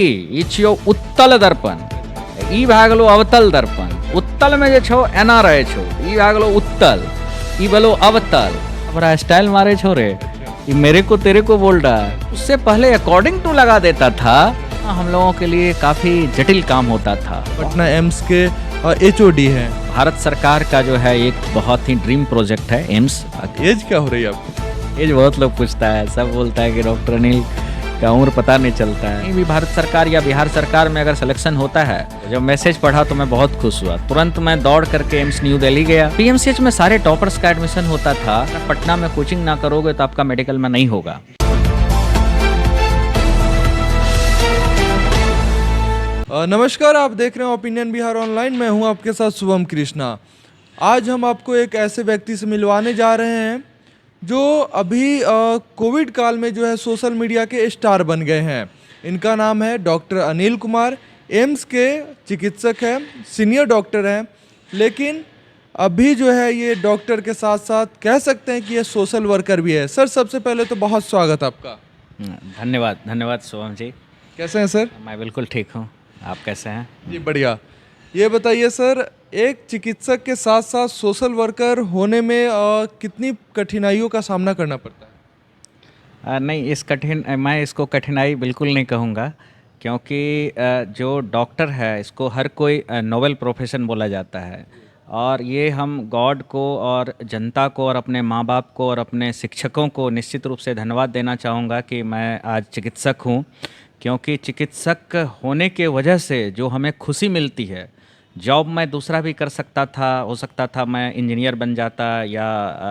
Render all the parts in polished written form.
छियो उत्तल दर्पण, ई भए गेलो अवतल दर्पण। उत्तल में जे छो एना रहे छो, ई भए गेलो उत्तल, ई बोलो अवतल। बड़ा स्टाइल मारे छो रे, ये मेरे को तेरे को बोल रहा है। उससे पहले अकॉर्डिंग टू लगा देता था, हम लोगों के लिए काफी जटिल काम होता था। पटना एम्स के HOD हैं। भारत सरकार का जो है एक बहुत ही ड्रीम प्रोजेक्ट है एम्स। एज क्या हो रही है आपकी? एज बहुत लोग पूछता है, सब बोलता है कि डॉक्टर अनिल का उम्र पता नहीं चलता है। कहीं भी भारत सरकार या बिहार सरकार में अगर सिलेक्शन होता है, जब मैसेज पढ़ा तो मैं बहुत खुश हुआ। तुरंत मैं दौड़ करके एम्स न्यू दिल्ली गया। PMCH में सारे टॉपर्स का एडमिशन होता था। पटना में कोचिंग ना करोगे तो आपका मेडिकल में नहीं होगा। नमस्कार, आप देख रहे हैं ओपिनियन बिहार ऑनलाइन। मैं हूं आपके साथ शुभम कृष्णा। आज हम आपको एक ऐसे व्यक्ति से मिलवाने जा रहे हैं जो अभी कोविड काल में जो है सोशल मीडिया के स्टार बन गए हैं। इनका नाम है डॉक्टर अनिल कुमार। एम्स के चिकित्सक हैं, सीनियर डॉक्टर हैं, लेकिन अभी जो है ये डॉक्टर के साथ साथ कह सकते हैं कि ये सोशल वर्कर भी है। सर, सबसे पहले तो बहुत स्वागत आपका। धन्यवाद धन्यवाद शुभम जी। कैसे हैं सर? मैं बिल्कुल ठीक हूँ, आप कैसे हैं? जी बढ़िया। ये बताइए सर, एक चिकित्सक के साथ साथ सोशल वर्कर होने में कितनी कठिनाइयों का सामना करना पड़ता है? नहीं, मैं इसको कठिनाई बिल्कुल नहीं कहूँगा, क्योंकि जो डॉक्टर है इसको हर कोई नोबल प्रोफेशन बोला जाता है। और ये हम गॉड को और जनता को और अपने माँ बाप को और अपने शिक्षकों को निश्चित रूप से धन्यवाद देना चाहूँगा कि मैं आज चिकित्सक हूँ। क्योंकि चिकित्सक होने के वजह से जो हमें खुशी मिलती है, जॉब मैं दूसरा भी कर सकता था, हो सकता था मैं इंजीनियर बन जाता या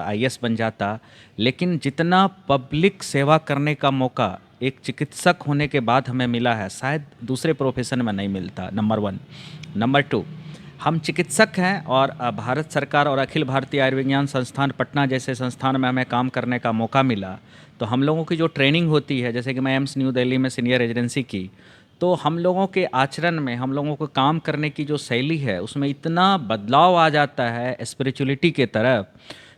IAS बन जाता, लेकिन जितना पब्लिक सेवा करने का मौका एक चिकित्सक होने के बाद हमें मिला है, शायद दूसरे प्रोफेशन में नहीं मिलता। नंबर 1। नंबर 2, हम चिकित्सक हैं और भारत सरकार और अखिल भारतीय आयुर्विज्ञान संस्थान पटना जैसे संस्थान में हमें काम करने का मौका मिला। तो हम लोगों की जो ट्रेनिंग होती है, जैसे कि मैं एम्स न्यू दिल्ली में सीनियर रेजिडेंसी की, तो हम लोगों के आचरण में, हम लोगों को काम करने की जो शैली है, उसमें इतना बदलाव आ जाता है स्पिरिचुअलिटी के तरफ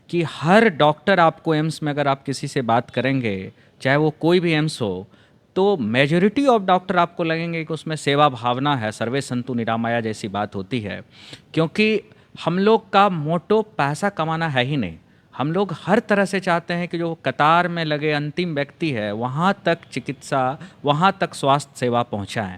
कि हर डॉक्टर आपको एम्स में अगर आप किसी से बात करेंगे, चाहे वो कोई भी एम्स हो, तो मेजॉरिटी ऑफ डॉक्टर आपको लगेंगे कि उसमें सेवा भावना है, सर्वे संतु निरामया जैसी बात होती है। क्योंकि हम लोग का मोटो पैसा कमाना है ही नहीं। हम लोग हर तरह से चाहते हैं कि जो कतार में लगे अंतिम व्यक्ति है, वहाँ तक चिकित्सा, वहाँ तक स्वास्थ्य सेवा पहुँचाएँ।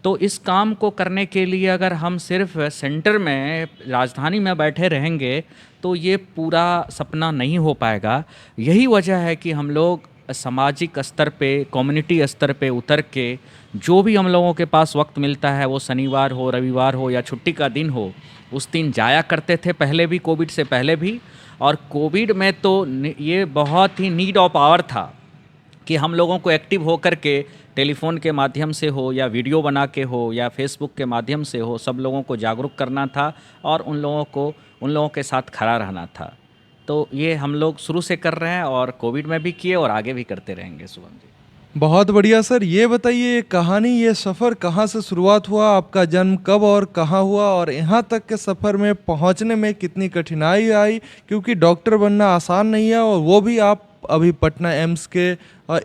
तो इस काम को करने के लिए अगर हम सिर्फ सेंटर में, राजधानी में बैठे रहेंगे तो ये पूरा सपना नहीं हो पाएगा। यही वजह है कि हम लोग सामाजिक स्तर पे, कम्युनिटी स्तर पे उतर के, जो भी हम लोगों के पास वक्त मिलता है, वो शनिवार हो, रविवार हो या छुट्टी का दिन हो, उस दिन जाया करते थे। पहले भी, कोविड से पहले भी। और कोविड में तो ये बहुत ही नीड ऑफ आवर था कि हम लोगों को एक्टिव होकर के टेलीफोन के माध्यम से हो या वीडियो बना के हो या फेसबुक के माध्यम से हो, सब लोगों को जागरूक करना था और उन लोगों के साथ खड़ा रहना था। तो ये हम लोग शुरू से कर रहे हैं और कोविड में भी किए और आगे भी करते रहेंगे। शुभम जी, बहुत बढ़िया सर। ये बताइए, कहानी, ये सफ़र कहाँ से शुरुआत हुआ? आपका जन्म कब और कहाँ हुआ? और यहाँ तक के सफ़र में पहुँचने में कितनी कठिनाई आई? क्योंकि डॉक्टर बनना आसान नहीं है, और वो भी आप अभी पटना एम्स के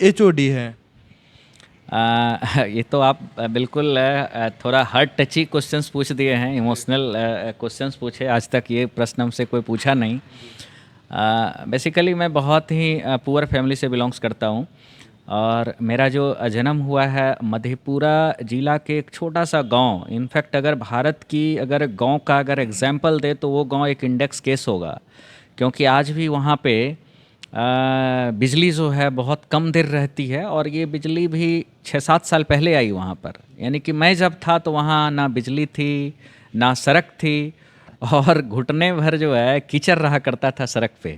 HOD हैं। ये तो आप बिल्कुल थोड़ा हार्ट टची क्वेश्चंस पूछ दिए हैं, इमोशनल क्वेश्चंस पूछे। आज तक ये प्रश्न हमसे कोई पूछा नहीं। बेसिकली मैं बहुत ही पुअर फैमिली से बिलोंग्स करता हूँ और मेरा जो जन्म हुआ है मधेपुरा जिला के एक छोटा सा गांव। इनफैक्ट अगर भारत की अगर गांव का अगर एग्जाम्पल दे तो वो गांव एक इंडेक्स केस होगा, क्योंकि आज भी वहाँ पे बिजली जो है बहुत कम देर रहती है। और ये बिजली भी 6-7 साल पहले आई वहाँ पर, यानी कि मैं जब था तो वहाँ ना बिजली थी, ना सड़क थी, और घुटने भर जो है कीचड़ रहा करता था सड़क पे,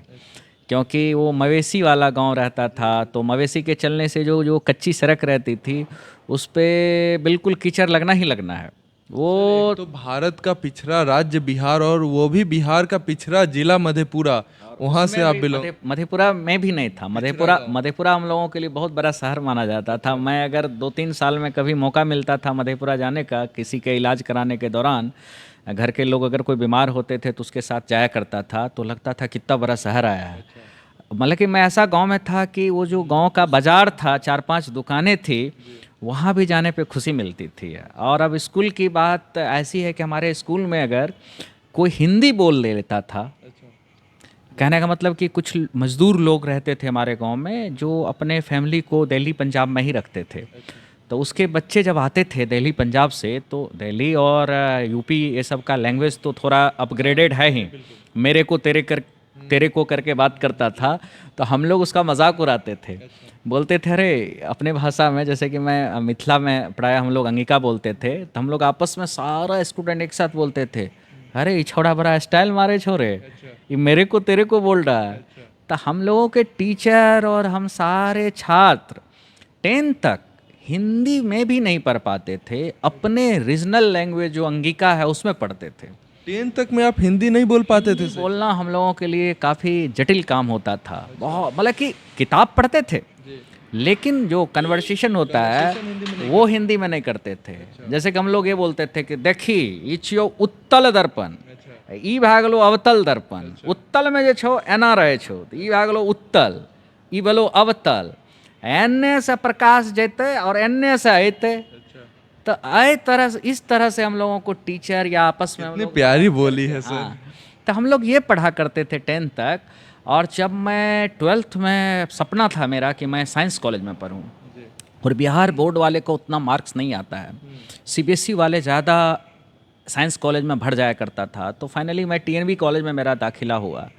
क्योंकि वो मवेशी वाला गांव रहता था। तो मवेशी के चलने से जो कच्ची सड़क रहती थी, उस पर बिल्कुल कीचड़ लगना ही लगना है। वो तो भारत का पिछड़ा राज्य बिहार, और वो भी बिहार का पिछड़ा जिला मधेपुरा, वहाँ से आप बिलोंग? मधेपुरा में भी नहीं था। मधेपुरा हम लोगों के लिए बहुत बड़ा शहर माना जाता था। मैं अगर 2-3 साल में कभी मौका मिलता था मधेपुरा जाने का, किसी के इलाज कराने के दौरान, घर के लोग अगर कोई बीमार होते थे तो उसके साथ जाया करता था, तो लगता था कितना बड़ा शहर आया है। मतलब कि मैं ऐसा गांव में था कि वो जो गांव का बाज़ार था, 4-5 दुकानें थी, वहाँ भी जाने पे खुशी मिलती थी। और अब स्कूल की बात ऐसी है कि हमारे स्कूल में अगर कोई हिंदी बोल लेता था, कहने का मतलब कि कुछ मज़दूर लोग रहते थे हमारे गांव में जो अपने फैमिली को दिल्ली पंजाब में ही रखते थे। तो उसके बच्चे जब आते थे दिल्ली पंजाब से, तो दिल्ली और यूपी ये सब का लैंग्वेज तो थोड़ा अपग्रेडेड है ही। मेरे को तेरे को करके बात करता था, तो हम लोग उसका मजाक उड़ाते थे। बोलते थे अरे अपने भाषा में, जैसे कि मैं मिथिला में पढ़ाया, हम लोग अंगिका बोलते थे, तो हम लोग आपस में सारा स्टूडेंट एक साथ बोलते थे, अरे ये छोड़ा बड़ा स्टाइल मारे छोरे, ये मेरे को तेरे को बोल रहा है। तो हम लोगों के टीचर और हम सारे छात्र 10 तक हिंदी में भी नहीं पढ़ पाते थे, अपने रीजनल लैंग्वेज जो अंगिका है उसमें पढ़ते थे। 10 तक में आप हिंदी नहीं बोल पाते थे सर? बोलना हम लोगों के लिए काफ़ी जटिल काम होता था। बहुत मतलब कि किताब पढ़ते थे, लेकिन जो कन्वर्सेशन होता है वो हिंदी में नहीं करते थे। जैसे कि हम लोग ये बोलते थे कि देखी ई छियो उत्तल दर्पण, ई भए गेलो अवतल दर्पण। उत्तल में जे छो एना रहे छो, तो ई भए गेलो उत्तल, ई भेलो अवतल। एने से प्रकाश जैते और एने से अयते। तो इस तरह से हम लोगों को टीचर या आपस में हम इतनी लोग, प्यारी बोली है सर। हाँ, तो हम लोग ये पढ़ा करते थे 10 तक। और जब मैं 12th में सपना था मेरा कि मैं साइंस कॉलेज में पढूं, और बिहार बोर्ड वाले को उतना मार्क्स नहीं आता है, सीबीएसई वाले ज़्यादा साइंस कॉलेज में भर जाया करता था। तो फाइनली मैं टीएनबी कॉलेज में मेरा दाखिला हुआ।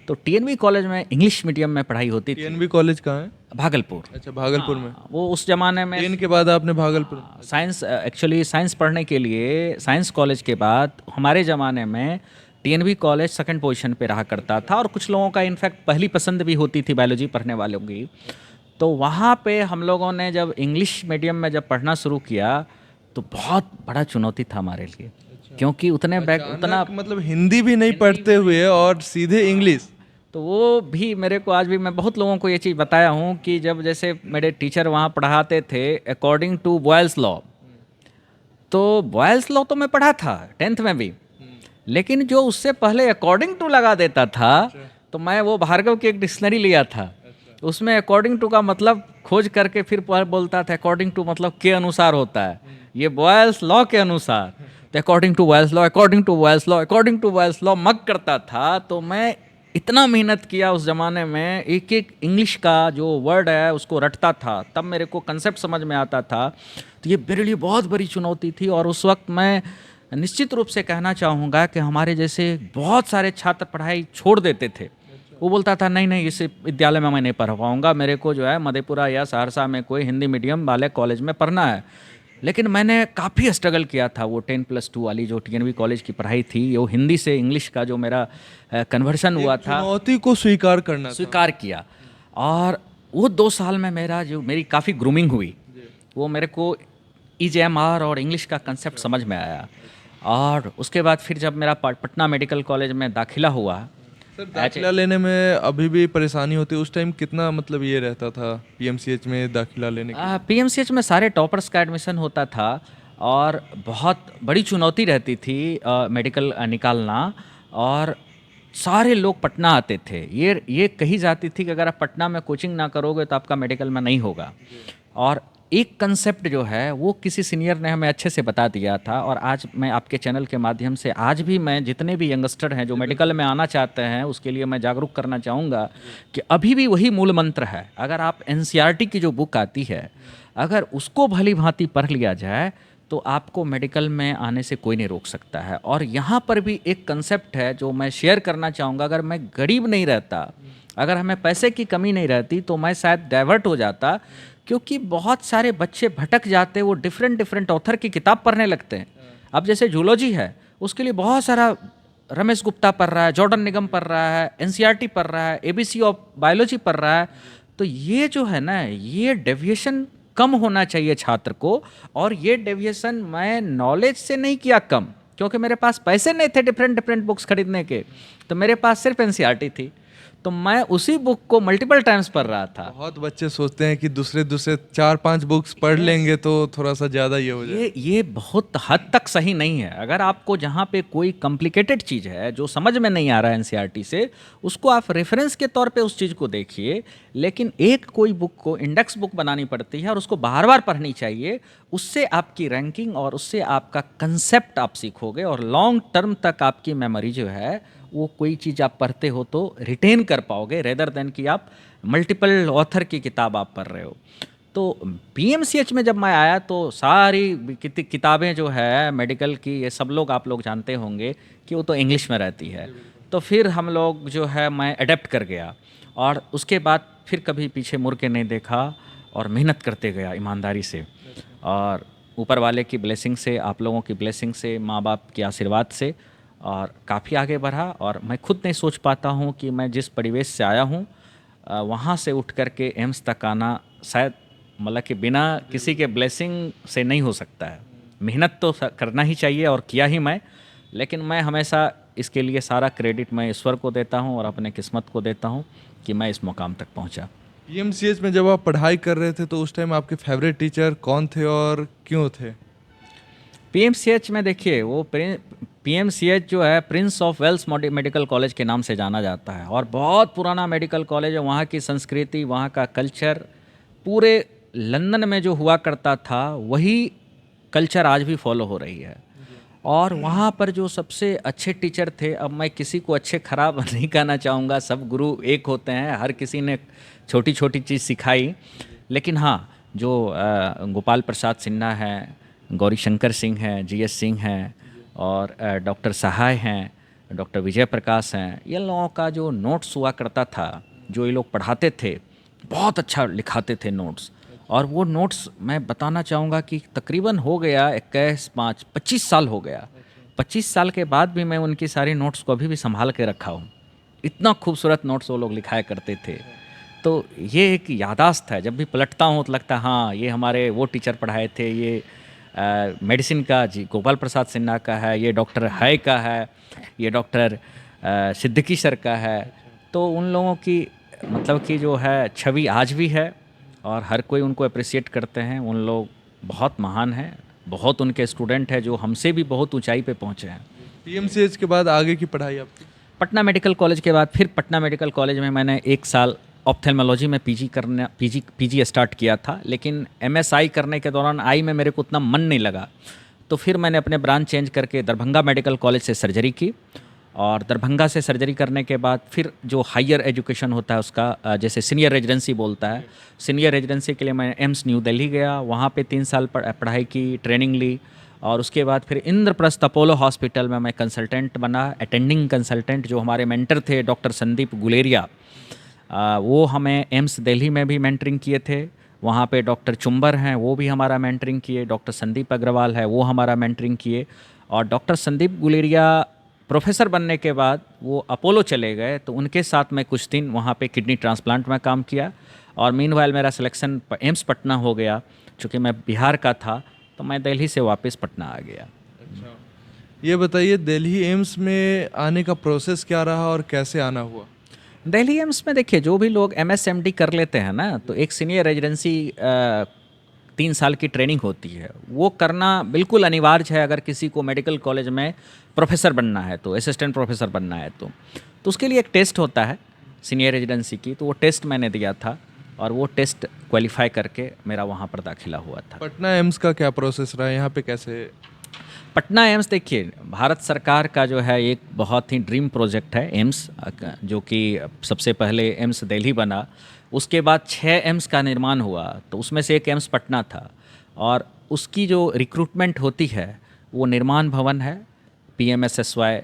तो टीएनबी कॉलेज में इंग्लिश मीडियम में पढ़ाई होती थी। टीएनबी कॉलेज कहाँ है? भागलपुर। अच्छा, भागलपुर में। वो उस ज़माने में 10 के बाद आपने भागलपुर? साइंस, एक्चुअली साइंस पढ़ने के लिए साइंस कॉलेज के बाद हमारे ज़माने में टीएनबी कॉलेज सेकंड पोजीशन पे रहा करता था, और कुछ लोगों का इनफैक्ट पहली पसंद भी होती थी बायोलॉजी पढ़ने वालों की। तो वहाँ पे हम लोगों ने जब इंग्लिश मीडियम में जब पढ़ना शुरू किया, तो बहुत बड़ा चुनौती था हमारे लिए, क्योंकि उतना अचानक मतलब हिंदी भी नहीं पढ़ते हुए और सीधे इंग्लिश। तो वो भी मेरे को आज भी, मैं बहुत लोगों को ये चीज़ बताया हूँ कि जब जैसे मेरे टीचर वहाँ पढ़ाते थे अकॉर्डिंग टू बॉयल्स लॉ, तो बॉयल्स लॉ तो मैं पढ़ा था 10th में भी, लेकिन जो उससे पहले अकॉर्डिंग टू लगा देता था, तो मैं वो भार्गव की एक डिक्शनरी लिया था, उसमें अकॉर्डिंग टू का मतलब खोज करके फिर बोलता था अकॉर्डिंग टू मतलब के अनुसार होता है, ये बॉयल्स लॉ के अनुसार। तो according to Boyle's law, according to Boyle's law, according to Boyle's law mug करता था। तो मैं इतना मेहनत किया उस ज़माने में, एक एक इंग्लिश का जो वर्ड है उसको रटता था, तब मेरे को कंसेप्ट समझ में आता था। तो ये मेरे लिए बहुत बड़ी चुनौती थी। और उस वक्त मैं निश्चित रूप से कहना चाहूँगा कि हमारे जैसे बहुत सारे छात्र पढ़ाई छोड़ देते थे। वो बोलता था नहीं नहीं, इस विद्यालय में मैं नहीं पढ़ पाऊँगा, मेरे को जो है मधेपुरा या सहरसा में कोई हिंदी मीडियम वाले कॉलेज में पढ़ना है। लेकिन मैंने काफ़ी स्ट्रगल किया था। वो 10+2 वाली जो टीएनबी कॉलेज की पढ़ाई थी, वो हिंदी से इंग्लिश का जो मेरा कन्वर्शन हुआ था, चुनौती को स्वीकार करना था। स्वीकार किया। और वो 2 साल में मेरी काफ़ी ग्रूमिंग हुई। वो मेरे को ईजेएमआर और इंग्लिश का कंसेप्ट समझ में आया। और उसके बाद फिर जब मेरा पटना मेडिकल कॉलेज में दाखिला हुआ, सर दाखिला लेने में अभी भी परेशानी होती है? उस टाइम कितना मतलब ये रहता था पीएमसीएच में दाखिला लेने के? पीएमसीएच में सारे टॉपर्स का एडमिशन होता था, और बहुत बड़ी चुनौती रहती थी मेडिकल निकालना। और सारे लोग पटना आते थे। ये कही जाती थी कि अगर आप पटना में कोचिंग ना करोगे तो आपका मेडिकल में नहीं होगा। और एक कंसेप्ट जो है वो किसी सीनियर ने हमें अच्छे से बता दिया था। और आज मैं आपके चैनल के माध्यम से, आज भी मैं जितने भी यंगस्टर हैं जो मेडिकल में आना चाहते हैं, उसके लिए मैं जागरूक करना चाहूँगा कि अभी भी वही मूल मंत्र है। अगर आप एनसीईआरटी की जो बुक आती है, अगर उसको भली भांति पढ़ लिया जाए, तो आपको मेडिकल में आने से कोई नहीं रोक सकता है। और यहाँ पर भी एक कंसेप्ट है जो मैं शेयर करना चाहूँगा। अगर मैं गरीब नहीं रहता, अगर हमें पैसे की कमी नहीं रहती, तो मैं शायद डाइवर्ट हो जाता, क्योंकि बहुत सारे बच्चे भटक जाते, वो डिफरेंट ऑथर की किताब पढ़ने लगते हैं। अब जैसे जूलॉजी है, उसके लिए बहुत सारा रमेश गुप्ता पढ़ रहा है, जॉर्डन निगम पढ़ रहा है, एनसीईआरटी पढ़ रहा है, एबीसी ऑफ बायोलॉजी पढ़ रहा है। तो ये जो है ना, ये डेविएशन कम होना चाहिए छात्र को। और ये डेविएशन मैं नॉलेज से नहीं किया कम, क्योंकि मेरे पास पैसे नहीं थे डिफरेंट बुक्स खरीदने के, तो मेरे पास सिर्फ एनसीईआरटी थी। तो मैं उसी बुक को मल्टीपल टाइम्स पढ़ रहा था। बहुत बच्चे सोचते हैं कि दूसरे दूसरे 4-5 बुक्स पढ़ लेंगे तो थोड़ा सा ज़्यादा ये हो जाए। ये बहुत हद तक सही नहीं है। अगर आपको जहाँ पे कोई कॉम्प्लिकेटेड चीज़ है जो समझ में नहीं आ रहा है एनसीईआरटी से, उसको आप रेफरेंस के तौर पे उस चीज़ को देखिए। लेकिन एक कोई बुक को इंडेक्स बुक बनानी पड़ती है और उसको बार बार पढ़नी चाहिए। उससे आपकी रैंकिंग और उससे आपका कंसेप्ट आप सीखोगे और लॉन्ग टर्म तक आपकी मेमोरी जो है वो कोई चीज़ आप पढ़ते हो तो रिटेन कर पाओगे, रेदर देन कि आप मल्टीपल ऑथर की किताब आप पढ़ रहे हो। तो पीएमसीएच में जब मैं आया तो सारी किताबें जो है मेडिकल की, ये सब लोग आप लोग जानते होंगे कि वो तो इंग्लिश में रहती है। तो फिर हम लोग जो है मैं अडेप्ट कर गया और उसके बाद फिर कभी पीछे मुड़ के नहीं देखा और मेहनत करते गया ईमानदारी से। और ऊपर वाले की ब्लेसिंग से, आप लोगों की ब्लेसिंग से, माँ बाप के आशीर्वाद से और काफ़ी आगे बढ़ा। और मैं खुद नहीं सोच पाता हूँ कि मैं जिस परिवेश से आया हूँ वहाँ से उठ कर के एम्स तक आना शायद मतलब कि बिना किसी के ब्लेसिंग से नहीं हो सकता है। मेहनत तो करना ही चाहिए और किया ही मैं, लेकिन मैं हमेशा इसके लिए सारा क्रेडिट मैं ईश्वर को देता हूँ और अपने किस्मत को देता हूँ कि मैं इस मुकाम तक पहुँचा। पीएमसीएच में जब आप पढ़ाई कर रहे थे तो उस टाइम आपके फेवरेट टीचर कौन थे और क्यों थे? पीएमसीएच में देखिए, वो पीएमसीएच जो है Prince of Wales Medical College के नाम से जाना जाता है और बहुत पुराना मेडिकल कॉलेज है। वहाँ की संस्कृति, वहाँ का कल्चर पूरे लंदन में जो हुआ करता था वही कल्चर आज भी फॉलो हो रही है। और वहाँ पर जो सबसे अच्छे टीचर थे, अब मैं किसी को अच्छे खराब नहीं कहना चाहूँगा, सब गुरु एक होते हैं, हर किसी ने छोटी छोटी चीज़ सिखाई। लेकिन हाँ, जो गोपाल प्रसाद सिन्हा हैं, गौरी शंकर सिंह हैं, जीएस सिंह हैं और डॉक्टर सहाय हैं, डॉक्टर विजय प्रकाश हैं, ये लोगों का जो नोट्स हुआ करता था, जो ये लोग पढ़ाते थे, बहुत अच्छा लिखाते थे नोट्स। और वो नोट्स मैं बताना चाहूँगा कि तकरीबन हो गया 21, 5, 25 साल हो गया। 25 साल के बाद भी मैं उनकी सारी नोट्स को अभी भी संभाल के रखा हूँ। इतना खूबसूरत नोट्स वो लोग लिखाया करते थे। तो ये एक याददाश्त है, जब भी पलटता हूँ तो लगता है हाँ, ये हमारे वो टीचर पढ़ाए थे। ये मेडिसिन का जी गोपाल प्रसाद सिन्हा का है, ये डॉक्टर हाय का है, ये डॉक्टर सिद्दीकी सर का है। तो उन लोगों की मतलब कि जो है छवि आज भी है और हर कोई उनको अप्रिशिएट करते हैं। उन लोग बहुत महान हैं, बहुत उनके स्टूडेंट हैं जो हमसे भी बहुत ऊंचाई पे पहुंचे हैं। पीएमसीएच के बाद आगे की पढ़ाई आपकी? पटना मेडिकल कॉलेज के बाद फिर पटना मेडिकल कॉलेज में मैंने 1 साल ऑप्थेल्मोलॉजी में पीजी स्टार्ट किया था। लेकिन एमएसआई करने के दौरान आई में मेरे को उतना मन नहीं लगा, तो फिर मैंने अपने ब्रांच चेंज करके दरभंगा मेडिकल कॉलेज से सर्जरी की। और दरभंगा से सर्जरी करने के बाद फिर जो हायर एजुकेशन होता है उसका जैसे सीनियर रेजिडेंसी बोलता है, सीनियर रेजिडेंसी के लिए मैं एम्स न्यू दिल्ली गया। वहाँ पे 3 साल पढ़ाई की, ट्रेनिंग ली और उसके बाद फिर इंद्रप्रस्थ अपोलो हॉस्पिटल में मैं कंसल्टेंट बना, अटेंडिंग कंसल्टेंट। जो हमारे मेंटर थे डॉक्टर संदीप गुलेरिया, वो हमें एम्स दिल्ली में भी मेंटरिंग किए थे। वहाँ पे डॉक्टर चुंबर हैं, वो भी हमारा मेंटरिंग किए। डॉक्टर संदीप अग्रवाल है, वो हमारा मेंटरिंग किए। और डॉक्टर संदीप गुलेरिया प्रोफेसर बनने के बाद वो अपोलो चले गए, तो उनके साथ मैं कुछ दिन वहाँ पे किडनी ट्रांसप्लांट में काम किया। और मीनवाइल मेरा सिलेक्शन एम्स पटना हो गया। चूँकि मैं बिहार का था तो मैं दिल्ली से वापस पटना आ गया। अच्छा, ये बताइए दिल्ली एम्स में आने का प्रोसेस क्या रहा और कैसे आना हुआ? दिल्ली एम्स में देखिए, जो भी लोग एमएसएमडी कर लेते हैं ना, तो एक सीनियर रेजिडेंसी 3 साल की ट्रेनिंग होती है, वो करना बिल्कुल अनिवार्य है। अगर किसी को मेडिकल कॉलेज में प्रोफेसर बनना है, तो असिस्टेंट प्रोफेसर बनना है, तो उसके लिए एक टेस्ट होता है सीनियर रेजिडेंसी की। तो वो टेस्ट मैंने दिया था और वो टेस्ट क्वालिफाई करके मेरा वहाँ पर दाखिला हुआ था। पटना एम्स का क्या प्रोसेस रहा है, यहाँ पे कैसे? पटना एम्स देखिए, भारत सरकार का जो है एक बहुत ही ड्रीम प्रोजेक्ट है एम्स, जो कि सबसे पहले एम्स दिल्ली बना, उसके बाद 6 एम्स का निर्माण हुआ, तो उसमें से एक एम्स पटना था। और उसकी जो रिक्रूटमेंट होती है वो निर्माण भवन है, पीएमएसएसवाई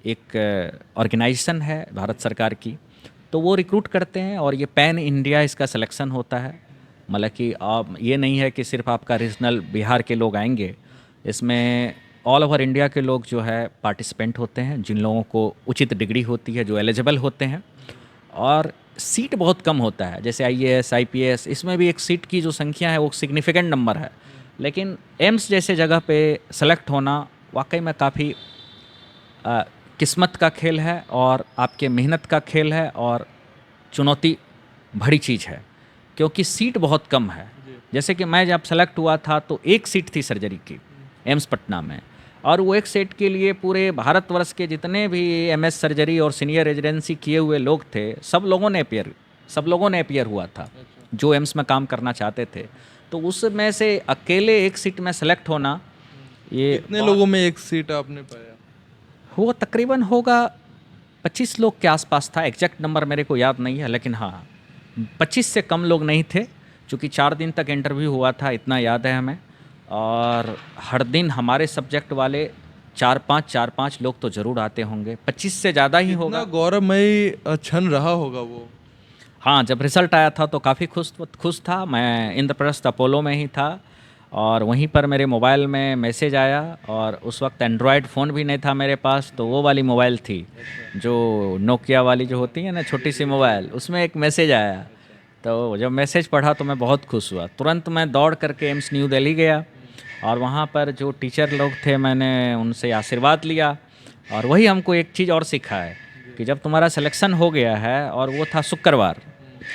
एक ऑर्गेनाइजेशन है भारत सरकार की, तो वो रिक्रूट करते हैं। और ये पैन इंडिया इसका सिलेक्शन होता है, मतलब कि आप ये नहीं है कि सिर्फ आपका रीजनल बिहार के लोग आएंगे, इसमें ऑल ओवर इंडिया के लोग जो है पार्टिसिपेंट होते हैं, जिन लोगों को उचित डिग्री होती है, जो एलिजिबल होते हैं। और सीट बहुत कम होता है, जैसे आईएएस, आईपीएस, इसमें भी एक सीट की जो संख्या है वो सिग्निफिकेंट नंबर है। लेकिन एम्स जैसे जगह पे सेलेक्ट होना वाकई में काफ़ी किस्मत का खेल है और आपके मेहनत का खेल है और चुनौती भरी चीज़ है, क्योंकि सीट बहुत कम है। जैसे कि मैं जब सेलेक्ट हुआ था तो एक सीट थी सर्जरी की एम्स पटना में, और वो एक सीट के लिए पूरे भारतवर्ष के जितने भी एमएस सर्जरी और सीनियर रेजिडेंसी किए हुए लोग थे, सब लोगों ने अपियर हुआ था जो एम्स में काम करना चाहते थे। तो उसमें से अकेले एक सीट में सेलेक्ट होना, ये कितने लोगों में एक सीट आपने पाया? वो तकरीबन होगा 25 लोग के आसपास था। एग्जैक्ट नंबर मेरे को याद नहीं है, लेकिन हाँ 25 से कम लोग नहीं थे, क्योंकि 4 दिन तक इंटरव्यू हुआ था, इतना याद है हमें। और हर दिन हमारे सब्जेक्ट वाले 4-5 लोग तो ज़रूर आते होंगे, 25 से ज़्यादा ही होगा। कितना गौरवमयी क्षण रहा होगा वो। हाँ, जब रिज़ल्ट आया था तो काफ़ी खुश था। मैं इंद्रप्रस्थ अपोलो में ही था, और वहीं पर मेरे मोबाइल में मैसेज आया, और उस वक्त एंड्रॉयड फ़ोन भी नहीं था मेरे पास, तो वो वाली मोबाइल थी जो नोकिया वाली जो होती है ना, छोटी सी मोबाइल, उसमें एक मैसेज आया। तो जब मैसेज पढ़ा तो मैं बहुत खुश हुआ। तुरंत मैं दौड़ करके एम्स न्यू दिल्ली गया, और वहाँ पर जो टीचर लोग थे मैंने उनसे आशीर्वाद लिया। और वही हमको एक चीज़ और सीखा है कि जब तुम्हारा सिलेक्शन हो गया है, और वो था शुक्रवार,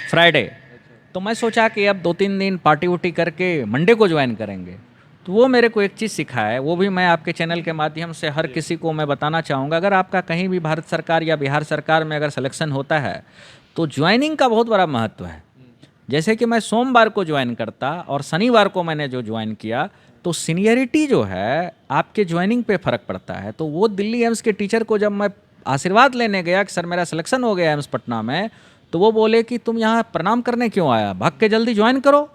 फ्राइडे, तो मैं सोचा कि अब 2-3 दिन पार्टी वुटी करके मंडे को ज्वाइन करेंगे। तो वो मेरे को एक चीज़ सिखा है, वो भी मैं आपके चैनल के माध्यम से हर किसी को मैं बताना चाहूँगा। अगर आपका कहीं भी भारत सरकार या बिहार सरकार में अगर सिलेक्शन होता है तो ज्वाइनिंग का बहुत बड़ा महत्व है। जैसे कि मैं सोमवार को ज्वाइन करता और शनिवार को मैंने जो ज्वाइन किया, तो सीनियरिटी जो है आपके ज्वाइनिंग पे फ़र्क पड़ता है। तो वो दिल्ली एम्स के टीचर को जब मैं आशीर्वाद लेने गया कि सर मेरा सिलेक्शन हो गया एम्स पटना में, तो वो बोले कि तुम यहाँ प्रणाम करने क्यों आया, भाग के जल्दी ज्वाइन करो।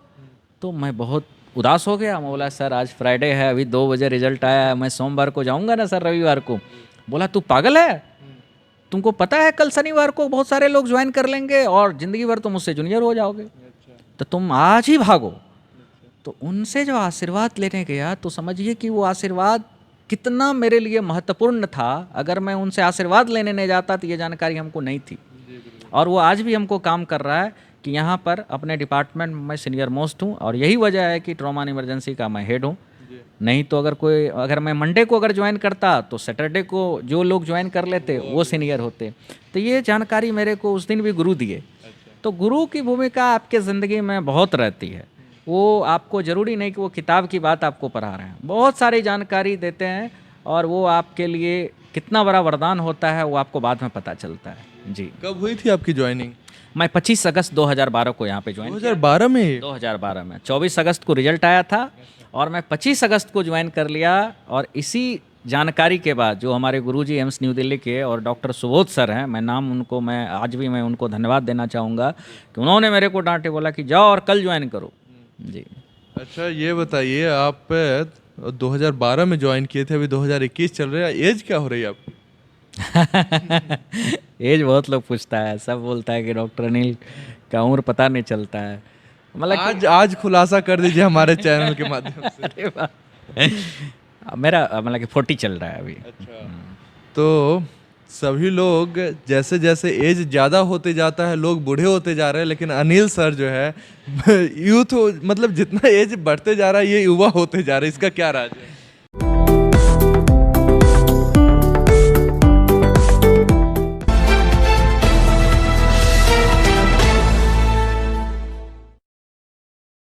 तो मैं बहुत उदास हो गया। मैं बोला सर आज फ्राइडे है, अभी 2 बजे रिजल्ट आया है, मैं सोमवार को जाऊँगा ना सर, रविवार को। बोला तू पागल है, तुमको पता है कल शनिवार को बहुत सारे लोग ज्वाइन कर लेंगे और ज़िंदगी भर तुम मुझसे जूनियर हो जाओगे, तो तुम आज ही भागो। तो उनसे जो आशीर्वाद लेने गया, तो समझिए कि वो आशीर्वाद कितना मेरे लिए महत्वपूर्ण था। अगर मैं उनसे आशीर्वाद लेने नहीं जाता तो ये जानकारी हमको नहीं थी। और वो आज भी हमको काम कर रहा है कि यहाँ पर अपने डिपार्टमेंट में मैं सीनियर मोस्ट हूँ, और यही वजह है कि ट्रॉमा एंड इमरजेंसी का मैं हेड हूँ। नहीं तो अगर मैं मंडे को अगर ज्वाइन करता तो सैटरडे को जो लोग ज्वाइन कर लेते वो सीनियर होते। तो ये जानकारी मेरे को उस दिन भी गुरु दिए। तो गुरु की भूमिका आपके ज़िंदगी में बहुत रहती है। वो आपको ज़रूरी नहीं कि वो किताब की बात आपको पढ़ा रहे हैं, बहुत सारी जानकारी देते हैं, और वो आपके लिए कितना बड़ा वरदान होता है वो आपको बाद में पता चलता है। जी। कब हुई थी आपकी ज्वाइनिंग? मैं 25 अगस्त 2012 को यहाँ पे ज्वाइन 2012 में? 2012 में 24 अगस्त को रिजल्ट आया था, और मैं 25 अगस्त को ज्वाइन कर लिया। और इसी जानकारी के बाद जो हमारे गुरुजी एम्स न्यू दिल्ली के और डॉक्टर सुबोध सर हैं, मैं आज भी मैं उनको धन्यवाद देना चाहूँगा कि उन्होंने मेरे को डांटे, बोला कि जाओ और कल ज्वाइन करो। जी। अच्छा ये बताइए, आप 2012 में ज्वाइन किए थे, अभी 2021 चल रहा है, एज क्या हो रही है आपकी? एज बहुत लोग पूछता है, सब बोलता है कि डॉक्टर अनिल का उम्र पता नहीं चलता है। मतलब आज खुलासा कर दीजिए हमारे चैनल के माध्यम से। अरे वाह, मेरा मतलब कि 40 चल रहा है अभी। अच्छा, तो सभी लोग जैसे जैसे एज ज़्यादा होते जाता है लोग बूढ़े होते जा रहे हैं, लेकिन अनिल सर जो है यूथ मतलब जितना एज बढ़ते जा रहा है ये युवा होते जा रहे हैं, इसका क्या राज है?